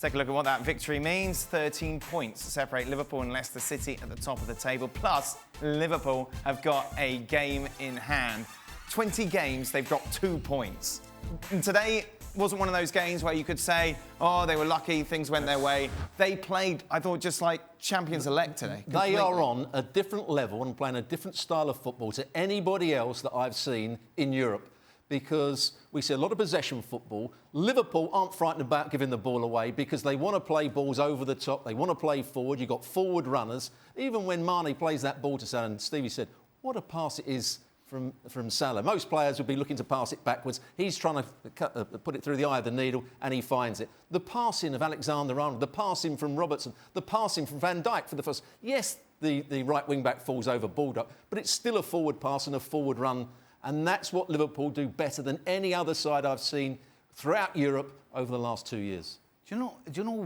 Let's take a look at what that victory means. 13 points to separate Liverpool and Leicester City at the top of the table. Plus, Liverpool have got a game in hand. 20 games, they've got 2 points. And today wasn't one of those games where you could say, oh, they were lucky, things went their way. They played, I thought, just like champions-elect today. They are on a different level and playing a different style of football to anybody else that I've seen in Europe. Because we see a lot of possession football. Liverpool aren't frightened about giving the ball away because they want to play balls over the top. They want to play forward. You've got forward runners. Even when Mane plays that ball to Salah, and Stevie said, what a pass it is from Salah. Most players would be looking to pass it backwards. He's trying to put it through the eye of the needle, and he finds it. The passing of Alexander-Arnold, the passing from Robson, the passing from Van Dijk for the first... Yes, the right wing-back falls over Baldock, but it's still a forward pass and a forward run. And that's what Liverpool do better than any other side I've seen throughout Europe over the last 2 years. Do you know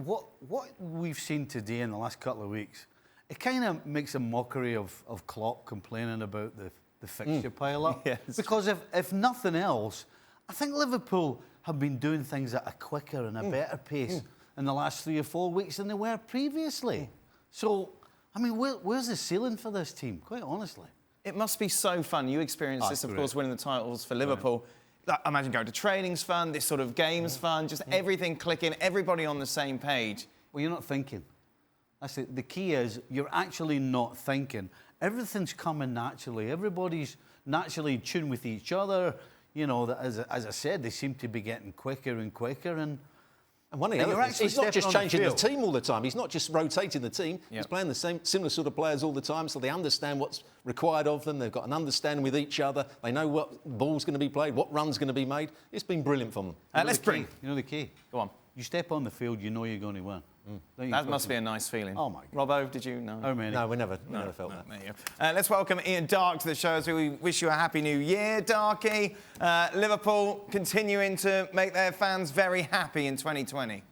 what we've seen today in the last couple of weeks? It kind of makes a mockery of Klopp complaining about the fixture pile-up. Yes. Because if nothing else, I think Liverpool have been doing things at a quicker and a better pace in the last 3 or 4 weeks than they were previously. So, I mean, where's the ceiling for this team, quite honestly? It must be so fun. You experienced this, of course, winning the titles for Liverpool. Right. I imagine going to training's fun, this sort of game's fun, just everything clicking, everybody on the same page. Well, you're not thinking. That's it. The key is you're actually not thinking. Everything's coming naturally. Everybody's naturally in tune with each other. You know, as I said, they seem to be getting quicker and quicker. And one of the other things, he's not just changing the team all the time. He's not just rotating the team. Yep. He's playing the similar sort of players all the time, so they understand what's required of them. They've got an understanding with each other. They know what ball's going to be played, what run's going to be made. It's been brilliant for them. You know the key? Go on. You step on the field, you know you're going to win. That must be a nice feeling. Oh, my God. Robbo, did you know? Oh, man. No, we never felt that. There you go. Let's welcome Darke to the show as we wish you a happy new year, Darke. Liverpool continuing to make their fans very happy in 2020.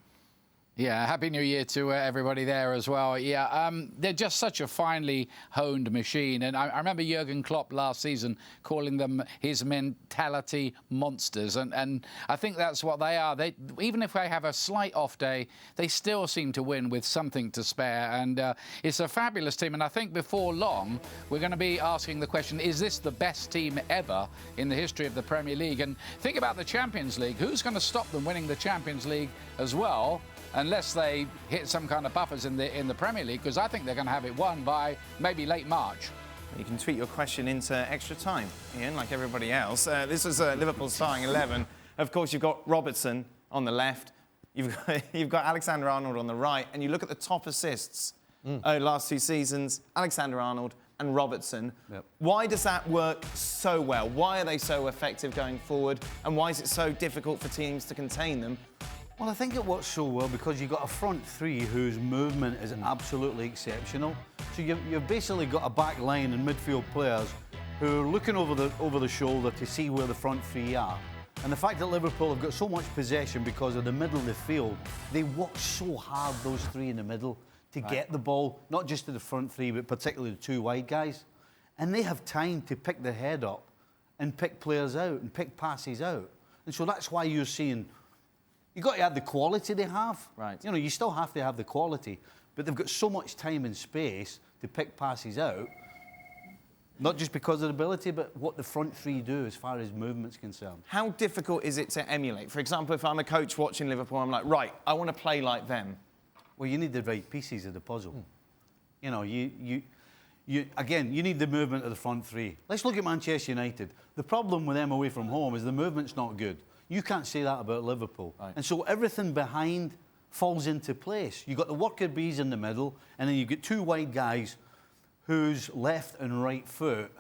Yeah, Happy New Year to everybody there as well. Yeah, they're just such a finely honed machine. And I remember Jurgen Klopp last season calling them his mentality monsters. And I think that's what they are. Even if they have a slight off day, they still seem to win with something to spare. And it's a fabulous team. And I think before long, we're going to be asking the question, is this the best team ever in the history of the Premier League? And think about the Champions League. Who's going to stop them winning the Champions League as well? Unless they hit some kind of buffers in the Premier League, because I think they're going to have it won by maybe late March. You can tweet your question into extra time, Ian, like everybody else. This was Liverpool's starting 11. Of course, you've got Robertson on the left. You've got Alexander-Arnold on the right. And you look at the top assists last 2 seasons, Alexander-Arnold and Robertson. Yep. Why does that work so well? Why are they so effective going forward? And why is it so difficult for teams to contain them? Well, I think it works so well because you've got a front three whose movement is absolutely exceptional. So you've basically got a back line and midfield players who are looking over the shoulder to see where the front three are. And the fact that Liverpool have got so much possession because of the middle of the field, they work so hard, those three in the middle, to get the ball, not just to the front three, but particularly the 2 wide guys. And they have time to pick their head up and pick players out and pick passes out. And so that's why you're seeing... You've got to have the quality they have. Right. You know, you still have to have the quality, but they've got so much time and space to pick passes out, not just because of their ability, but what the front three do as far as movement's concerned. How difficult is it to emulate? For example, if I'm a coach watching Liverpool, I'm like, right, I want to play like them. Well, you need the right pieces of the puzzle. You know, again, you need the movement of the front three. Let's look at Manchester United. The problem with them away from home is the movement's not good. You can't say that about Liverpool. Right. And so everything behind falls into place. You've got the worker bees in the middle, and then you've got 2 wide guys whose left and right foot,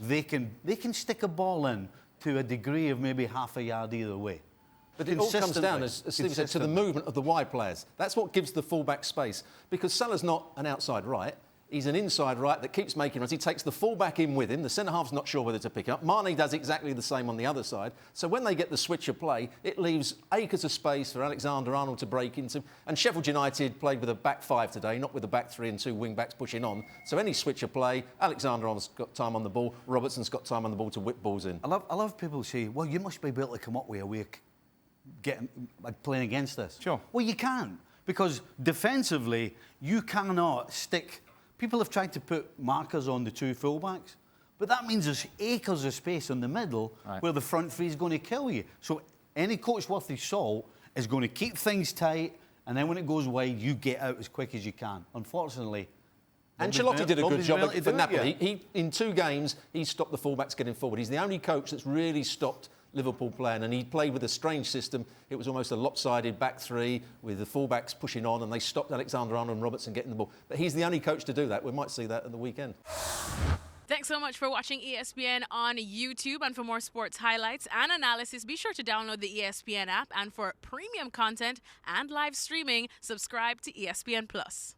they can stick a ball in to a degree of maybe half a yard either way. But it all comes down, as Steve said, to the movement of the wide players. That's what gives the fullback space. Because Salah's not an outside right. He's an inside right that keeps making runs. He takes the full-back in with him. The centre-half's not sure whether to pick up. Mane does exactly the same on the other side. So when they get the switch of play, it leaves acres of space for Alexander-Arnold to break into. And Sheffield United played with a back 5 today, not with a back 3 and 2 wing-backs pushing on. So any switch of play, Alexander-Arnold's got time on the ball, Robertson's got time on the ball to whip balls in. I love people say, well, you must be able to come up with a way of playing against this. Sure. Well, you can't. Because defensively, you cannot stick... People have tried to put markers on the two fullbacks, but that means there's acres of space in the middle where the front three is going to kill you. So any coach worth his salt is going to keep things tight, and then when it goes wide, you get out as quick as you can. Unfortunately... Ancelotti did a good job for Napoli. He, in 2 games, he stopped the fullbacks getting forward. He's the only coach that's really stopped Liverpool playing, and he played with a strange system. It was almost a lopsided back three with the fullbacks pushing on, and they stopped Alexander-Arnold and Robertson getting the ball. But he's the only coach to do that. We might see that at the weekend. Thanks so much for watching ESPN on YouTube. And for more sports highlights and analysis, be sure to download the ESPN app. And for premium content and live streaming, subscribe to ESPN+.